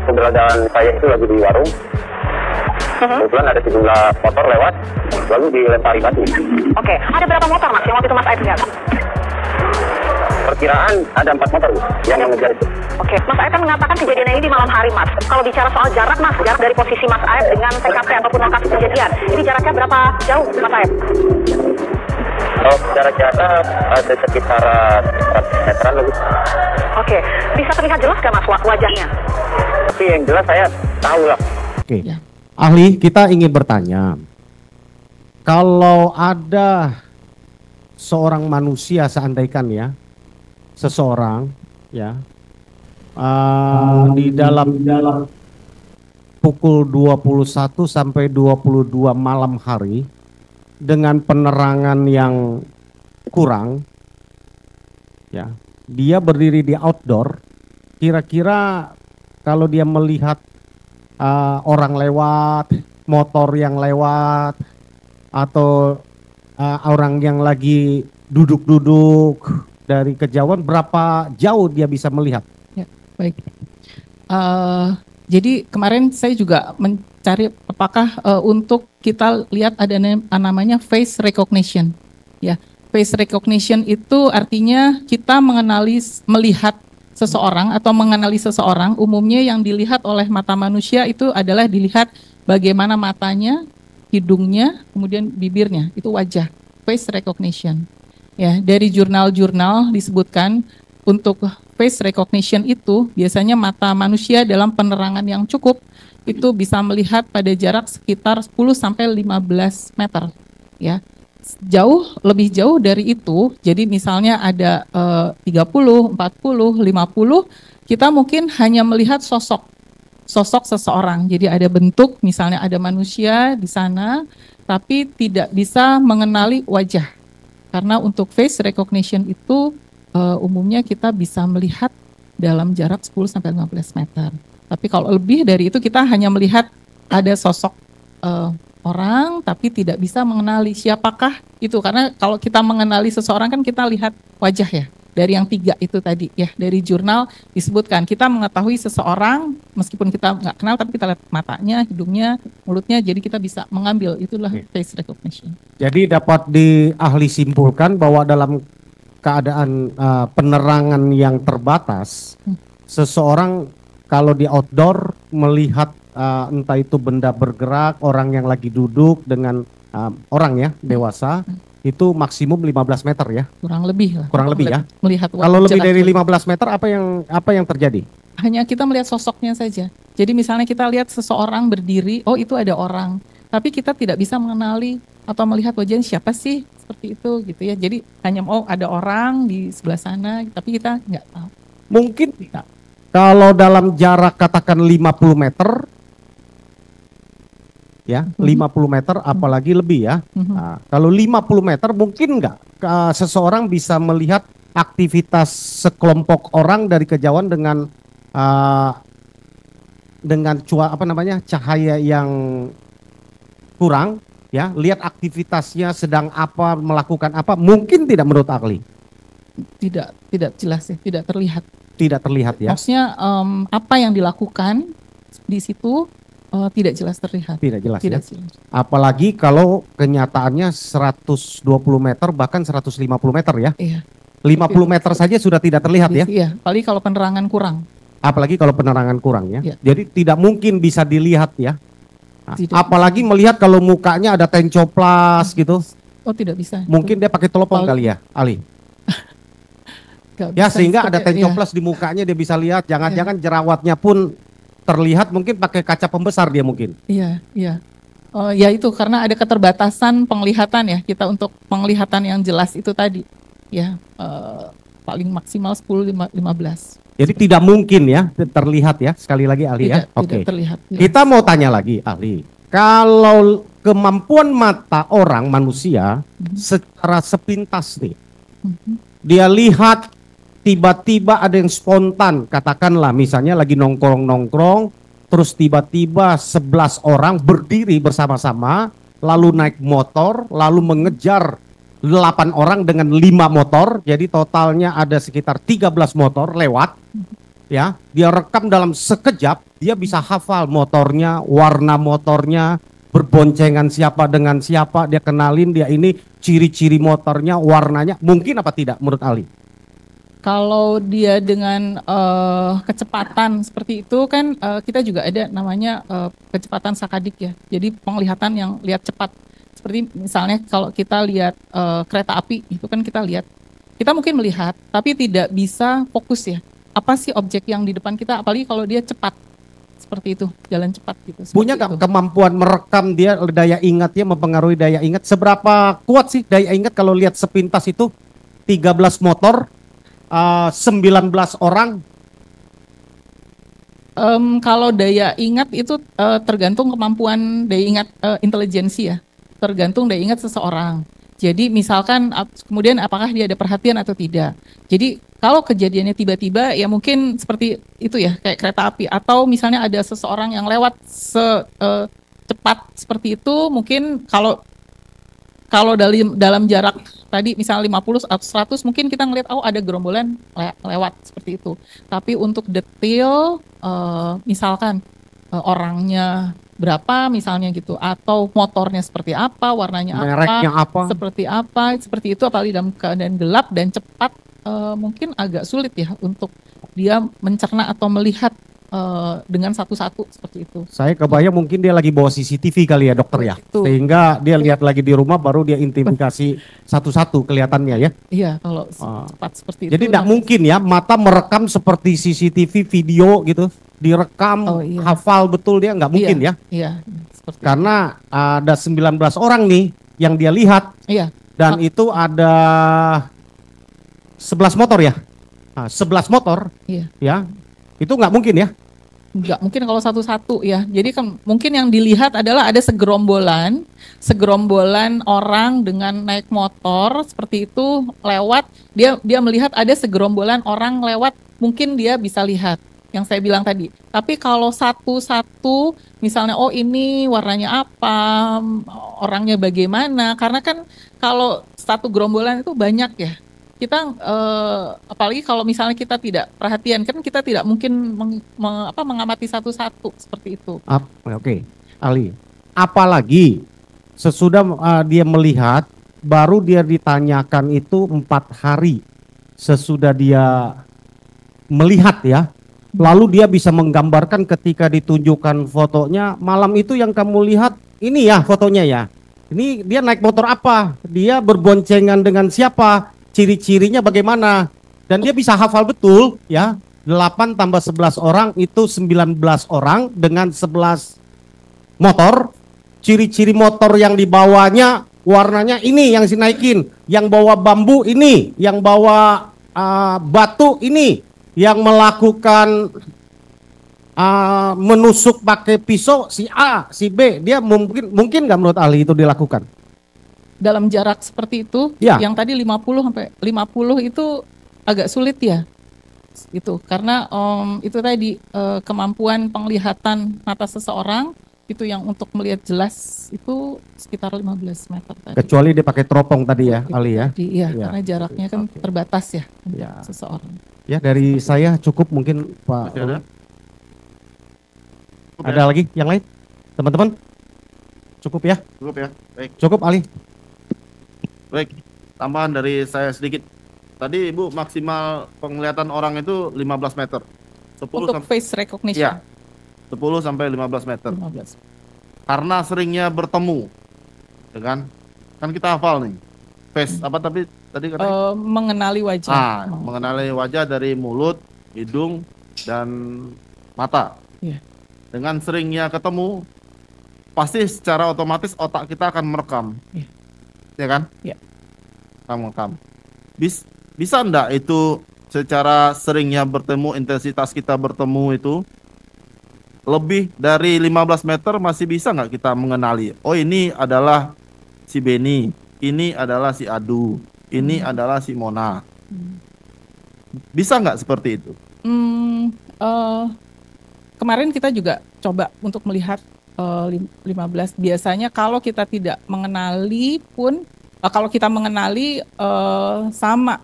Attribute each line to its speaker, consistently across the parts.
Speaker 1: keberadaan saya itu lagi di warung. Kebetulan ada sejumlah motor lewat, lalu dilempari batu.
Speaker 2: Oke, ada berapa motor Mas yang waktu itu Mas Aib lihat?
Speaker 1: Perkiraan ada 4 motor yang mengejar itu.
Speaker 2: Oke, Mas Aib kan mengatakan kejadian ini di malam hari Mas. Kalau bicara soal jarak Mas, jarak dari posisi Mas Aib dengan TKP ataupun lokasi kejadian, ini jaraknya berapa jauh Mas Aib?
Speaker 1: Kalau secara jasa ada sekitar 100 meteran lebih.
Speaker 2: Oke, bisa terlihat jelas gak Mas wajahnya?
Speaker 1: Tapi yang jelas saya tahu lah.
Speaker 3: Oke, ahli, kita ingin bertanya, kalau ada seorang manusia, seandainya ya, seseorang ya di dalam pukul 21 sampai 22 malam hari dengan penerangan yang kurang, ya, dia berdiri di outdoor, kira-kira kalau dia melihat orang lewat, motor yang lewat, atau orang yang lagi duduk-duduk dari kejauhan, berapa jauh dia bisa melihat?
Speaker 4: Ya, baik. Jadi kemarin saya juga mencari apakah untuk kita lihat ada namanya face recognition. Ya, face recognition itu artinya kita melihat seseorang atau mengenali seseorang. Umumnya yang dilihat oleh mata manusia itu adalah dilihat bagaimana matanya, hidungnya, kemudian bibirnya, itu wajah, face recognition. Ya, dari jurnal-jurnal disebutkan untuk face recognition itu biasanya mata manusia dalam penerangan yang cukup itu bisa melihat pada jarak sekitar 10 sampai 15 meter, ya. Lebih jauh dari itu. Jadi misalnya ada 30, 40, 50, kita mungkin hanya melihat sosok seseorang. Jadi ada bentuk, misalnya ada manusia di sana, tapi tidak bisa mengenali wajah. Karena untuk face recognition itu umumnya kita bisa melihat dalam jarak 10 sampai 15 meter. Tapi kalau lebih dari itu kita hanya melihat ada sosok orang tapi tidak bisa mengenali siapakah itu. Karena kalau kita mengenali seseorang kan kita lihat wajah ya. Dari yang 3 itu tadi ya, dari jurnal disebutkan kita mengetahui seseorang meskipun kita nggak kenal tapi kita lihat matanya, hidungnya, mulutnya, jadi kita bisa mengambil, itulah face recognition.
Speaker 3: Jadi dapat ahli simpulkan bahwa dalam keadaan penerangan yang terbatas, seseorang kalau di outdoor melihat entah itu benda bergerak, orang yang lagi duduk dengan orang ya dewasa, itu maksimum 15 meter ya? Kurang lebih lah. Kurang lebih ya? Melihat kalau lebih dari 15 meter apa yang terjadi?
Speaker 4: Hanya kita melihat sosoknya saja. Jadi misalnya kita lihat seseorang berdiri, oh itu ada orang. Tapi kita tidak bisa mengenali atau melihat wajahnya siapa sih, seperti itu gitu ya. Jadi hanya ada orang di sebelah sana, tapi kita nggak tahu.
Speaker 3: Mungkin tidak. Kalau dalam jarak katakan 50 meter, ya 50 meter apalagi lebih ya. Nah, kalau 50 meter mungkin nggak seseorang bisa melihat aktivitas sekelompok orang dari kejauhan dengan cahaya yang kurang ya, lihat aktivitasnya sedang apa, melakukan apa, mungkin tidak menurut ahli?
Speaker 4: Tidak jelas ya, tidak terlihat.
Speaker 3: Tidak terlihat ya.
Speaker 4: Maksudnya apa yang dilakukan di situ tidak jelas terlihat.
Speaker 3: Tidak jelas
Speaker 4: tidak
Speaker 3: ya.
Speaker 4: Jelas.
Speaker 3: Apalagi kalau kenyataannya 120 meter bahkan 150 meter ya.
Speaker 4: Iya.
Speaker 3: 50 meter saja sudah tidak terlihat ya.
Speaker 4: Iya, apalagi kalau penerangan kurang.
Speaker 3: Apalagi kalau penerangan kurang ya.
Speaker 4: Iya.
Speaker 3: Jadi tidak mungkin bisa dilihat ya. Nah, apalagi melihat kalau mukanya ada tencoplas gitu.
Speaker 4: Oh, tidak bisa.
Speaker 3: Mungkin dia pakai telepon kali ya, Ali. Ya, sehingga ada tencoplas di mukanya dia bisa lihat. Jangan-jangan jerawatnya pun terlihat, mungkin pakai kaca pembesar dia mungkin.
Speaker 4: Iya, iya. Oh, ya itu karena ada keterbatasan penglihatan ya, kita untuk penglihatan yang jelas itu tadi. Ya, paling maksimal 10-15.
Speaker 3: Jadi tidak mungkin ya terlihat ya, sekali lagi ahli ya.
Speaker 4: Tidak terlihat. Jelas.
Speaker 3: Kita mau tanya lagi ahli. Kalau kemampuan mata orang manusia secara sepintas nih, dia lihat tiba-tiba ada yang spontan, katakanlah misalnya lagi nongkrong-nongkrong, terus tiba-tiba 11 orang berdiri bersama-sama, lalu naik motor, lalu mengejar 8 orang dengan 5 motor, jadi totalnya ada sekitar 13 motor lewat, ya, dia rekam dalam sekejap, dia bisa hafal motornya, warna motornya, berboncengan siapa dengan siapa, dia kenalin dia ini, ciri-ciri motornya, warnanya, mungkin apa tidak menurut Ali?
Speaker 4: Kalau dia dengan kecepatan seperti itu kan kita juga ada namanya kecepatan sakadik ya. Jadi penglihatan yang lihat cepat. Seperti misalnya kalau kita lihat kereta api itu kan kita mungkin melihat tapi tidak bisa fokus ya. Apa sih objek yang di depan kita, apalagi kalau dia cepat. Seperti itu, jalan cepat gitu.
Speaker 3: Punya
Speaker 4: itu.
Speaker 3: kemampuan merekam dia, daya ingatnya mempengaruhi daya ingat. Seberapa kuat sih daya ingat kalau lihat sepintas itu 13 motor, 19 orang?
Speaker 4: Kalau daya ingat itu tergantung kemampuan daya ingat intelijensi ya, tergantung daya ingat seseorang. Jadi misalkan kemudian apakah dia ada perhatian atau tidak. Jadi kalau kejadiannya tiba-tiba ya mungkin seperti itu ya, kayak kereta api, atau misalnya ada seseorang yang lewat cepat seperti itu, mungkin kalau dalam jarak tadi misalnya 50 atau 100 mungkin kita ngelihat ada gerombolan lewat seperti itu. Tapi untuk detail misalkan orangnya berapa misalnya gitu, atau motornya seperti apa, warnanya apa, seperti itu, apalagi dalam keadaan gelap dan cepat, mungkin agak sulit ya untuk dia mencerna atau melihat dengan satu-satu seperti itu.
Speaker 3: Saya kebayang mungkin dia lagi bawa CCTV kali ya dokter ya, sehingga dia lihat lagi di rumah baru dia identifikasi satu-satu kelihatannya ya.
Speaker 4: Iya, kalau cepat seperti itu.
Speaker 3: Jadi tidak mungkin ya mata merekam seperti CCTV video gitu, direkam hafal betul, dia nggak mungkin ya.
Speaker 4: Iya, seperti
Speaker 3: karena ada 19 orang nih yang dia lihat.
Speaker 4: Iya.
Speaker 3: Dan itu ada 11 motor ya. Nah, 11 motor.
Speaker 4: Iya.
Speaker 3: Ya. Itu nggak mungkin ya.
Speaker 4: Nggak mungkin kalau satu-satu ya. Jadi kan mungkin yang dilihat adalah ada segerombolan orang dengan naik motor seperti itu lewat. Dia melihat ada segerombolan orang lewat, mungkin dia bisa lihat yang saya bilang tadi. Tapi kalau satu-satu misalnya ini warnanya apa, orangnya bagaimana, karena kan kalau satu gerombolan itu banyak ya. Kita apalagi kalau misalnya kita tidak perhatian, kan kita tidak mungkin mengamati satu-satu seperti itu.
Speaker 3: Oke, Ali. Apalagi sesudah dia melihat, baru dia ditanyakan itu 4 hari sesudah dia melihat ya. Lalu dia bisa menggambarkan ketika ditunjukkan fotonya, malam itu yang kamu lihat ini ya fotonya ya. Ini dia naik motor apa? Dia berboncengan dengan siapa? Ciri-cirinya bagaimana, dan dia bisa hafal betul ya, 8 tambah 11 orang itu 19 orang dengan 11 motor, ciri-ciri motor yang dibawanya, warnanya ini yang dinaikin, yang bawa bambu ini, yang bawa batu ini, yang melakukan menusuk pakai pisau si A, si B, dia mungkin nggak menurut ahli itu dilakukan?
Speaker 4: Dalam jarak seperti itu,
Speaker 3: ya.
Speaker 4: Yang tadi 50 sampai 50 itu agak sulit ya, itu karena itu tadi kemampuan penglihatan mata seseorang itu yang untuk melihat jelas itu sekitar 15 meter tadi.
Speaker 3: Kecuali dia pakai teropong tadi ya, Ali ya.
Speaker 4: Iya, karena jaraknya kan terbatas ya untuk seseorang.
Speaker 3: Ya, dari saya cukup mungkin Pak. Ada lagi yang lain, teman-teman? Cukup ya?
Speaker 5: Cukup ya, baik.
Speaker 3: Cukup Ali.
Speaker 5: Baik, tambahan dari saya sedikit. Tadi Ibu maksimal penglihatan orang itu 15 meter. 10
Speaker 4: untuk face recognition.
Speaker 5: Ya, 10 sampai 15 meter.
Speaker 4: 15.
Speaker 5: Karena seringnya bertemu, ya kan? Kan kita hafal nih. Face apa tapi tadi katanya?
Speaker 4: Mengenali wajah.
Speaker 5: Mengenali wajah dari mulut, hidung, dan mata.
Speaker 4: Yeah.
Speaker 5: Dengan seringnya ketemu, pasti secara otomatis otak kita akan merekam.
Speaker 4: Yeah.
Speaker 5: Ya kan?
Speaker 4: Ya.
Speaker 5: Merekam. Bisa enggak itu secara seringnya bertemu, intensitas kita bertemu itu lebih dari 15 meter masih bisa nggak kita mengenali? Oh, ini adalah si Beni, ini adalah si Adu, ini adalah si Mona. Bisa nggak seperti itu?
Speaker 4: Kemarin kita juga coba untuk melihat 15. Biasanya kalau kita tidak mengenali pun, kalau kita mengenali sama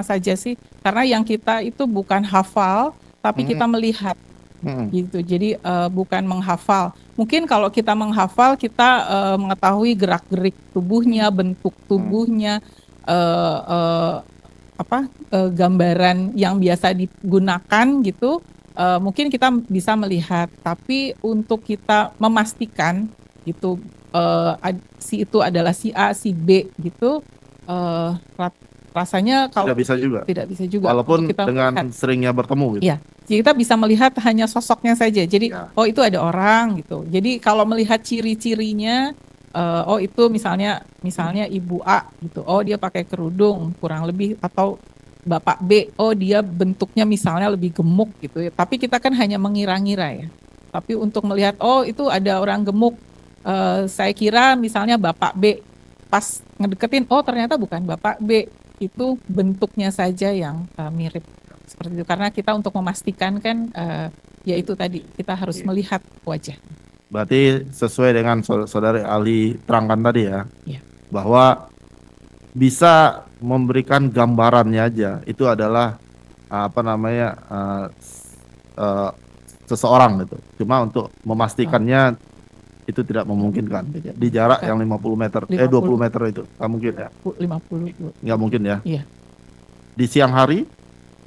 Speaker 4: saja sih, karena yang kita itu bukan hafal, tapi kita melihat. gitu. Jadi bukan menghafal. Mungkin kalau kita menghafal, kita mengetahui gerak-gerik tubuhnya, bentuk tubuhnya, gambaran yang biasa digunakan gitu. Mungkin kita bisa melihat. Tapi untuk kita memastikan gitu, si itu adalah si A, si B gitu, rasanya kalau tidak bisa juga
Speaker 5: walaupun
Speaker 4: kita
Speaker 5: dengan
Speaker 4: melihat.
Speaker 5: seringnya bertemu gitu.
Speaker 4: Iya, jadi kita bisa melihat hanya sosoknya saja. Jadi oh itu ada orang gitu. Jadi kalau melihat ciri-cirinya, oh itu misalnya Ibu A gitu. Oh dia pakai kerudung kurang lebih, atau Bapak B, oh dia bentuknya misalnya lebih gemuk gitu ya. Tapi kita kan hanya mengira-ngira ya. Tapi untuk melihat oh itu ada orang gemuk, saya kira misalnya Bapak B, pas ngedeketin oh ternyata bukan Bapak B, itu bentuknya saja yang mirip seperti itu. Karena kita untuk memastikan kan ya itu tadi kita harus melihat wajah.
Speaker 5: Berarti sesuai dengan saudari ahli terangkan tadi ya, bahwa bisa memberikan gambarannya aja itu adalah seseorang gitu. Cuma untuk memastikannya itu tidak memungkinkan di jarak yang 50 meter, 20 meter itu nggak mungkin ya.
Speaker 4: 50
Speaker 5: nggak mungkin ya.
Speaker 4: Iya.
Speaker 5: Di siang hari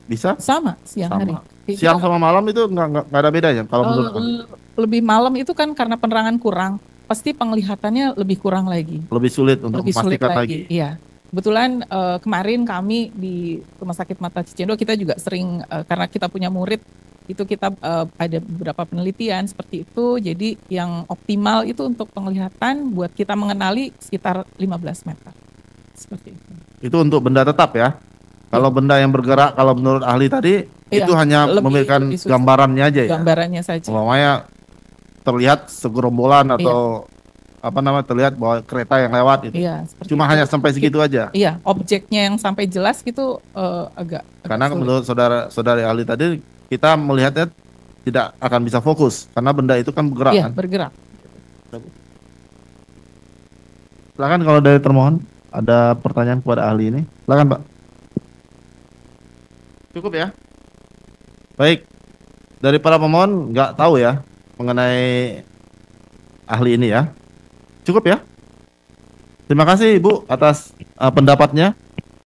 Speaker 5: bisa?
Speaker 4: Sama siang hari.
Speaker 5: Siang sama malam itu nggak ada bedanya kalau menurut
Speaker 4: lebih malam itu kan karena penerangan kurang, pasti penglihatannya lebih kurang lagi.
Speaker 5: Lebih sulit untuk memastikan lagi.
Speaker 4: Iya. Kebetulan kemarin kami di Rumah Sakit Mata Cicendo kita juga sering karena kita punya murid itu kita ada beberapa penelitian seperti itu. Jadi yang optimal itu untuk penglihatan buat kita mengenali sekitar 15 meter. Seperti itu. Itu
Speaker 5: untuk benda tetap ya. Kalau benda yang bergerak, kalau menurut ahli tadi itu hanya memberikan gambarannya aja ya.
Speaker 4: Gambarannya saja.
Speaker 5: Umpamanya terlihat segerombolan atau terlihat bahwa kereta yang lewat itu.
Speaker 4: Iya,
Speaker 5: cuma itu. Hanya sampai segitu aja.
Speaker 4: Iya, objeknya yang sampai jelas gitu agak
Speaker 5: karena
Speaker 4: sulit.
Speaker 5: Menurut saudari ahli tadi kita melihatnya tidak akan bisa fokus karena benda itu kan bergerak.
Speaker 4: Iya,
Speaker 5: kan?
Speaker 4: Bergerak.
Speaker 5: Silakan kalau dari termohon ada pertanyaan kepada ahli ini. Silakan, Pak. Cukup ya. Baik. Dari para pemohon nggak tahu ya mengenai ahli ini ya. Cukup ya. Terima kasih Ibu atas pendapatnya.